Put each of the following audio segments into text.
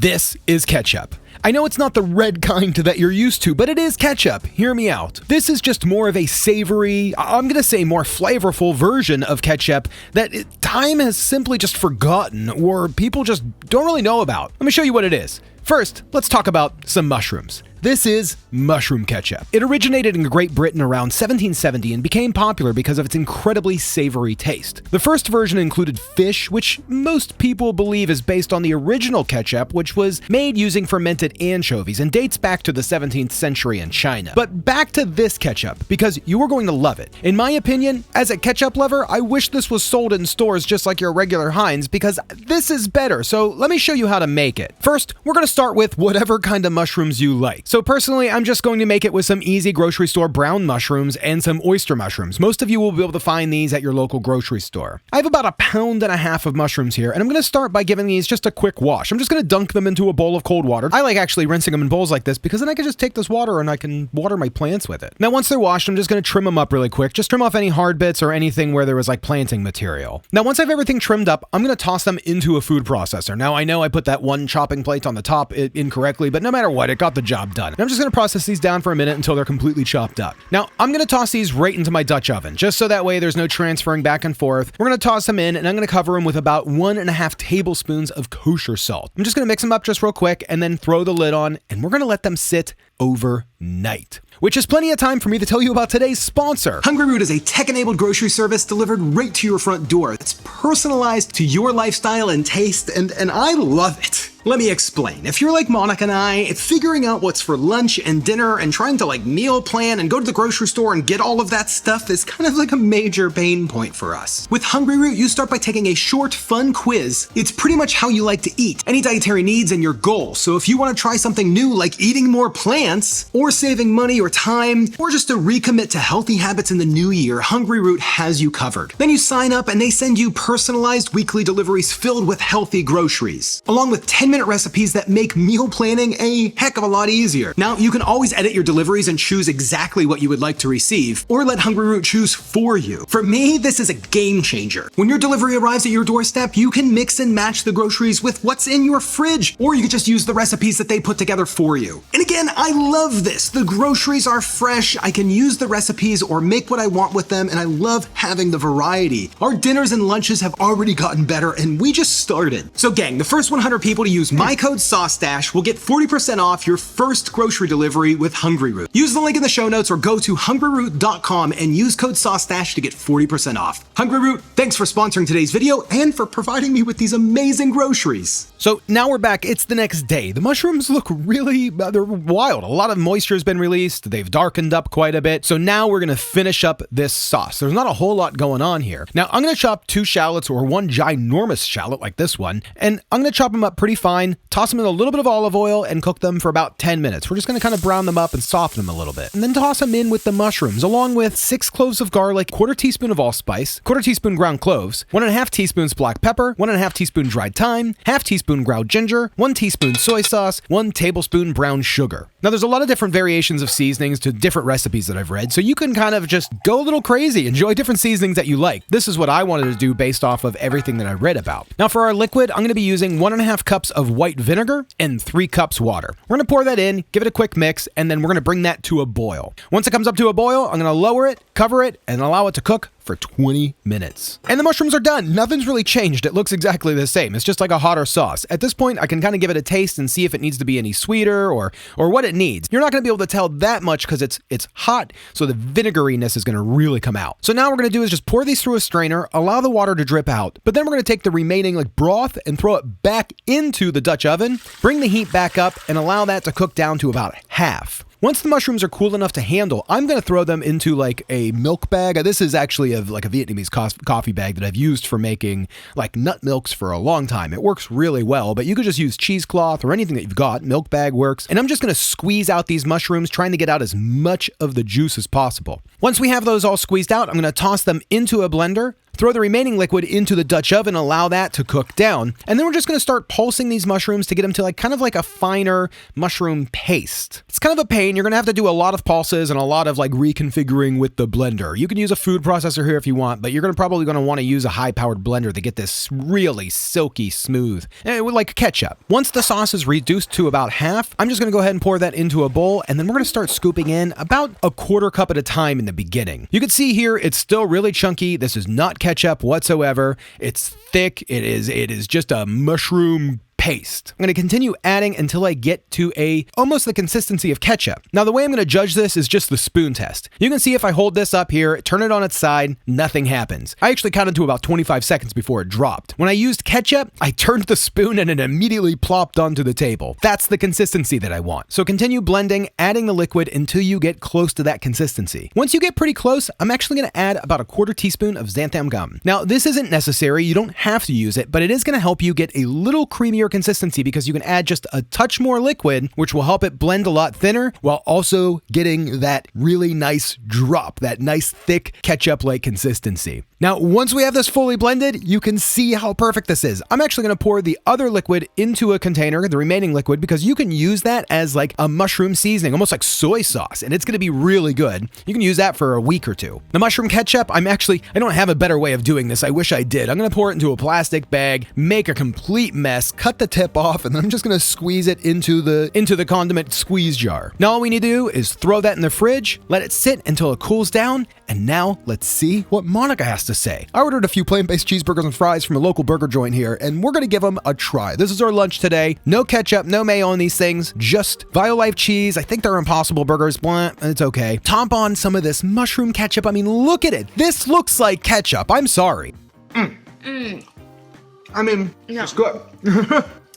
This is ketchup. I know it's not the red kind that you're used to, but it is ketchup. Hear me out. This is just more of a savory, I'm gonna say more flavorful version of ketchup that time has simply just forgotten or people just don't really know about. Let me show you what it is. First, let's talk about some mushrooms. This is mushroom ketchup. It originated in Great Britain around 1770 and became popular because of its incredibly savory taste. The first version included fish, which most people believe is based on the original ketchup, which was made using fermented anchovies and dates back to the 17th century in China. But back to this ketchup, because you are going to love it. In my opinion, as a ketchup lover, I wish this was sold in stores just like your regular Heinz, because this is better. So let me show you how to make it. First, we're going to start with whatever kind of mushrooms you like. So personally, I'm just going to make it with some easy grocery store brown mushrooms and some oyster mushrooms. Most of you will be able to find these at your local grocery store. I have about 1.5 pounds of mushrooms here, and I'm going to start by giving these just a quick wash. I'm just going to dunk them into a bowl of cold water. I like actually rinsing them in bowls like this because then I can just take this water and I can water my plants with it. Now, once they're washed, I'm just going to trim them up really quick. Just trim off any hard bits or anything where there was like planting material. Now, once I have everything trimmed up, I'm going to toss them into a food processor. Now, I know I put that one chopping plate on the top incorrectly, but no matter what, it got the job done. And I'm just going to process these down for a minute until they're completely chopped up. Now, I'm going to toss these right into my Dutch oven, just so that way there's no transferring back and forth. We're going to toss them in, and I'm going to cover them with about 1.5 tablespoons of kosher salt. I'm just going to mix them up just real quick and then throw the lid on, and we're going to let them sit overnight. Which is plenty of time for me to tell you about today's sponsor. Hungry Root is a tech-enabled grocery service delivered right to your front door. It's personalized to your lifestyle and taste, and I love it. Let me explain. If you're like Monica and I, figuring out what's for lunch and dinner and trying to meal plan and go to the grocery store and get all of that stuff is kind of like a major pain point for us. With Hungry Root, you start by taking a short, fun quiz. It's pretty much how you like to eat, any dietary needs and your goals. So if you want to try something new like eating more plants, or saving money or time, or just to recommit to healthy habits in the new year, Hungry Root has you covered. Then you sign up and they send you personalized weekly deliveries filled with healthy groceries, along with 10-minute recipes that make meal planning a heck of a lot easier. Now, you can always edit your deliveries and choose exactly what you would like to receive, or let Hungry Root choose for you. For me, this is a game changer. When your delivery arrives at your doorstep, you can mix and match the groceries with what's in your fridge, or you can just use the recipes that they put together for you. And again, I love this. The groceries are fresh, I can use the recipes or make what I want with them, and I love having the variety. Our dinners and lunches have already gotten better, and we just started. So gang, the first 100 people to use my code Saucestache will get 40% off your first grocery delivery with Hungry Root. Use the link in the show notes or go to hungryroot.com and use code Saucestache to get 40% off. Hungry Root, thanks for sponsoring today's video and for providing me with these amazing groceries. So now we're back. It's the next day. The mushrooms look really, they're wild. A lot of moisture has been released. They've darkened up quite a bit. So now we're going to finish up this sauce. There's not a whole lot going on here. Now I'm going to chop 2 shallots or 1 ginormous shallot like this one, and I'm going to chop them up pretty fine, toss them in a little bit of olive oil and cook them for about 10 minutes. We're just going to kind of brown them up and soften them a little bit. And then toss them in with the mushrooms along with 6 cloves of garlic, 1/4 teaspoon of allspice, 1/4 teaspoon ground cloves, 1.5 teaspoons black pepper, 1.5 teaspoon dried thyme, 1/2 teaspoon ground ginger, 1 teaspoon soy sauce, 1 tablespoon brown sugar. Now there's a lot of different variations of seasonings to different recipes that I've read, so you can kind of just go a little crazy, enjoy different seasonings that you like. This is what I wanted to do based off of everything that I read about. Now for our liquid, I'm going to be using 1.5 cups of white vinegar and 3 cups water. We're going to pour that in, give it a quick mix, and then we're going to bring that to a boil. Once it comes up to a boil, I'm going to lower it, cover it, and allow it to cook for 20 minutes. And the mushrooms are done. Nothing's really changed. It looks exactly the same. It's just like a hotter sauce. At this point, I can kind of give it a taste and see if it needs to be any sweeter or what it needs. You're not going to be able to tell that much because it's hot, so the vinegariness is going to really come out. So now what we're going to do is just pour these through a strainer, allow the water to drip out, but then we're going to take the remaining broth and throw it back into the Dutch oven, bring the heat back up, and allow that to cook down to about half. Once the mushrooms are cool enough to handle, I'm going to throw them into a milk bag. This is actually a Vietnamese coffee bag that I've used for making nut milks for a long time. It works really well, but you could just use cheesecloth or anything that you've got. Milk bag works. And I'm just going to squeeze out these mushrooms, trying to get out as much of the juice as possible. Once we have those all squeezed out, I'm going to toss them into a blender, Throw the remaining liquid into the Dutch oven, allow that to cook down, and then we're just going to start pulsing these mushrooms to get them to like kind of like a finer mushroom paste. It's kind of a pain. You're going to have to do a lot of pulses and a lot of like reconfiguring with the blender. You can use a food processor here if you want, but you're probably going to want to use a high-powered blender to get this really silky smooth, like ketchup. Once the sauce is reduced to about half, I'm just going to go ahead and pour that into a bowl, and then we're going to start scooping in about a quarter cup at a time in the beginning. You can see here it's still really chunky. This is not ketchup whatsoever. It's thick. It is just a mushroom paste. I'm going to continue adding until I get to almost the consistency of ketchup. Now, the way I'm going to judge this is just the spoon test. You can see if I hold this up here, turn it on its side, nothing happens. I actually counted to about 25 seconds before it dropped. When I used ketchup, I turned the spoon and it immediately plopped onto the table. That's the consistency that I want. So continue blending, adding the liquid until you get close to that consistency. Once you get pretty close, I'm actually going to add about a quarter teaspoon of xanthan gum. Now, this isn't necessary. You don't have to use it, but it is going to help you get a little creamier consistency because you can add just a touch more liquid, which will help it blend a lot thinner while also getting that really nice drop, that nice thick ketchup-like consistency. Now, once we have this fully blended, you can see how perfect this is. I'm actually going to pour the other liquid into a container, the remaining liquid, because you can use that as like a mushroom seasoning, almost like soy sauce, and it's going to be really good. You can use that for a week or two. The mushroom ketchup, I don't have a better way of doing this. I wish I did. I'm going to pour it into a plastic bag, make a complete mess, cut the tip off, and then I'm just going to squeeze it into the condiment squeeze jar. Now all we need to do is throw that in the fridge, let it sit until it cools down, and now let's see what Monica has to say. I ordered a few plant-based cheeseburgers and fries from a local burger joint here, and we're going to give them a try. This is our lunch today. No ketchup, no mayo on these things, just Violife cheese. I think they're Impossible Burgers. Blah, it's okay. Top on some of this mushroom ketchup. I mean, look at it. This looks like ketchup. I'm sorry. I mean, Yeah. it's good.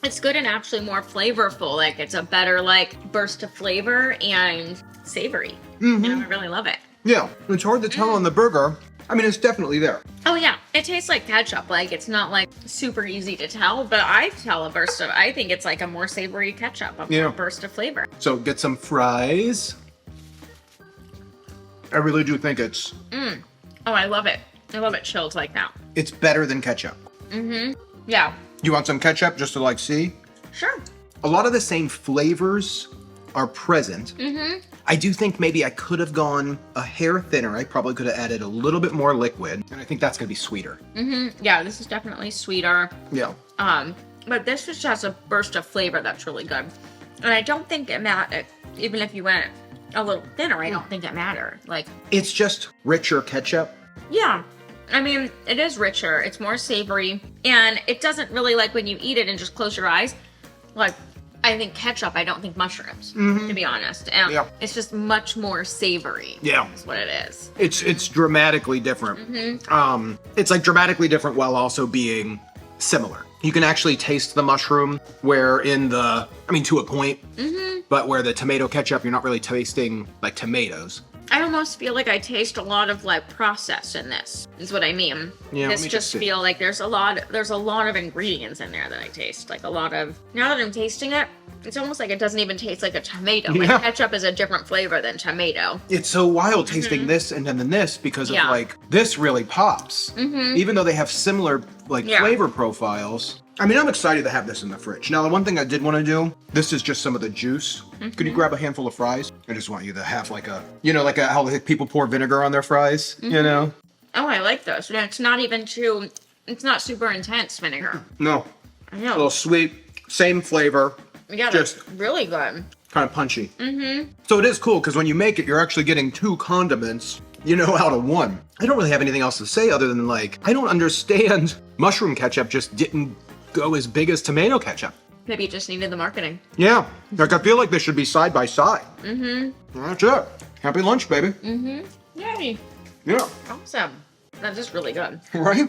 It's good and actually more flavorful. Like it's a better like burst of flavor and savory. And I really love it. Yeah, it's hard to tell on the burger. I mean, it's definitely there. Oh yeah, it tastes like ketchup. Like it's not like super easy to tell, but I tell a burst of. I think it's like a more savory ketchup, a more burst of flavor. So get some fries. I really do think it's Oh, I love it. I love it chilled like that. it's better than ketchup. Yeah, You want some ketchup just to like see? sure. A lot of the same flavors are present. I do think maybe I could have gone a hair thinner. I probably could have added a little bit more liquid, and I think that's gonna be sweeter. Yeah, this is definitely sweeter. Yeah. But this just has a burst of flavor that's really good. And I don't think it mattered, even if you went a little thinner, I don't think it mattered. Like, It's just richer ketchup. yeah. I mean, it is richer, it's more savory, and it doesn't really, like, when you eat it and just close your eyes, like, I think ketchup, I don't think mushrooms, to be honest. And Yeah. it's just much more savory. Yeah. Is what it is. It's dramatically different. It's like dramatically different while also being similar. You can actually taste the mushroom where to a point, but where the tomato ketchup, you're not really tasting like tomatoes. I almost feel like I taste a lot of like process in this, is what I mean. Yeah, let this me just just see. feel like there's a lot of ingredients in there that I taste. Like a lot of, now that I'm tasting it, it's almost like it doesn't even taste like a tomato. Yeah. Like ketchup is a different flavor than tomato. It's so wild tasting this and then this because of Yeah. like this really pops. Even though they have similar like Yeah. flavor profiles. I mean, I'm excited to have this in the fridge. Now, the one thing I did want to do, this is just some of the juice. Could you grab a handful of fries? I just want you to have like how like, people pour vinegar on their fries, you know? Oh, I like those. And it's not super intense vinegar. No, I a know. little sweet, same flavor, Yeah, just that's really good. kind of punchy. So it is cool because when you make it, you're actually getting 2 condiments, out of 1. I don't really have anything else to say other than like, I don't understand mushroom ketchup just didn't go as big as tomato ketchup. Maybe it just needed the marketing. Yeah, like I feel like they should be side by side. That's it. Happy lunch, baby. Yay. Yeah, Awesome. That is really good. right?